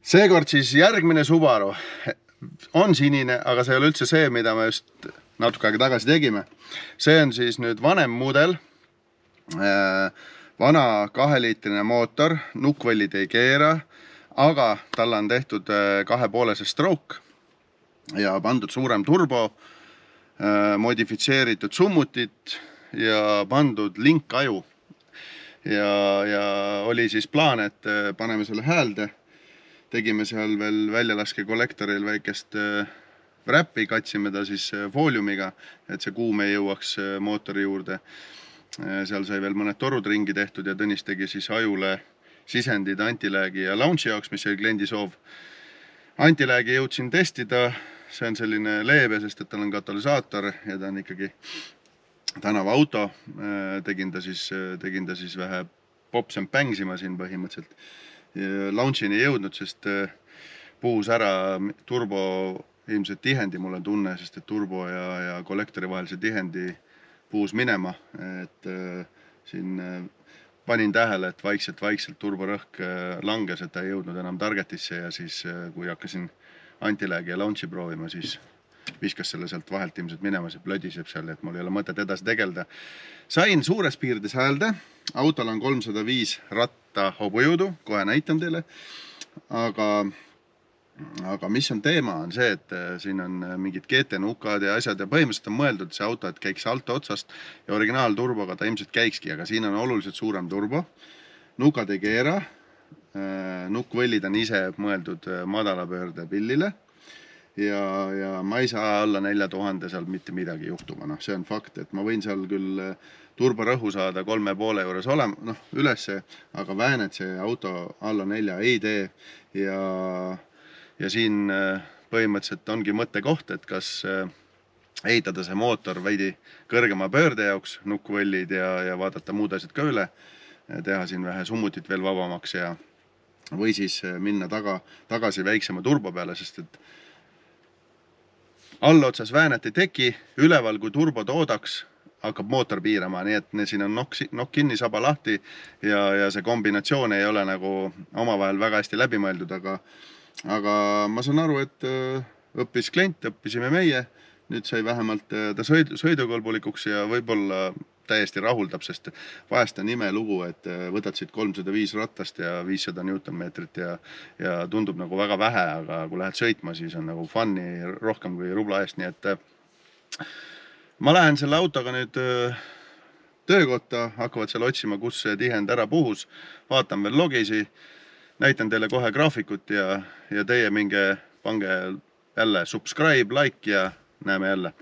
Seekord siis järgmine Subaru on sinine, aga see ei ole üldse see, mida me just natuke aega tagasi tegime. See on siis nüüd vanem mudel, vana 2-liitrine mootor, nukkvõllid ei keera, aga tal on tehtud 2,5 stroke ja pandud suurem turbo, modifitseeritud summutit ja pandud linkaju. Ja oli siis plaan, et paneme selle häälde. Tegime seal veel väljalaske kollektoril väikest räppi, katsime ta siis fooliumiga, et see kuum ei jõuaks mootori juurde. Seal sai veel mõned torud ringi tehtud ja Tõnis tegi siis ajule sisendid antiläägi ja launchi jaoks, mis oli kliendi soov. Antiläägi jõudsin testida, see on selline leebe, sest et tal on katalüsaator ja ta on ikkagi tänavaauto. Tegin ta siis vähe pops-and-pängsima siin põhimõtteliselt. Launchini ei jõudnud, sest puhus ära turbo ilmselt tihendi, mul on tunne, sest et turbo ja kollektori vahelise tihendi puhus minema. Et siin panin tähele, et vaikselt turborõhk langes, et ta ei jõudnud enam targetisse ja siis kui hakkasin antiläägi ja launchi proovima, siis viskas selle sealt vahelt ilmselt minema, see plödiseb seal, et mul ei ole mõtet edasi tegelda. Sain suures piirdes häälde, autol on 305 ratta hobujõudu, kohe näitan teile, aga mis on teema, on see, et siin on mingid GT-nukad ja asjad ja põhimõtteliselt on mõeldud see auto, et käiks alto otsast ja originaalturboga ta ilmselt käikski, aga siin on oluliselt suurem turbo, nukad ei keera, nukkvõllid on ise mõeldud madala pöörde pillile, ja ma ei saa alla 4000 seal mitte midagi juhtuma, see on fakt, et ma võin seal küll turborõhu saada 3,5 juures olema, ülesse, aga väänet see auto alla 4 ei tee ja siin põhimõtteliselt ongi mõttekoht, et kas ehitada see mootor veidi kõrgema pöörde jaoks, nukkvõllid ja vaadata muud asjad ka üle, teha siin vähe summutit veel vabamaks või siis minna tagasi väiksema turbo peale, sest et allotsas väänet ei teki, üleval kui turbo toodaks, hakkab mootor piirama, nii et siin on nokk kinni, saba lahti ja see kombinatsioon ei ole nagu omavahel väga hästi läbi mõeldud, aga ma saan aru, et õppis klient, õppisime meie, nüüd sai vähemalt ta sõidukõlbulikuks ja võib-olla täiesti rahuldab, sest vahest on imelugu, et võtad siit 305 rattast ja 500 Newtonmeetrit ja tundub nagu väga vähe, aga kui lähed sõitma, siis on nagu fun'i rohkem kui rubla eest, nii et ma lähen selle autoga nüüd töökotta, hakkavad seal otsima, kus see tihend ära puhus, vaatan veel logisi, näitan teile kohe graafikut ja teie minge, pange jälle subscribe, like ja näeme jälle.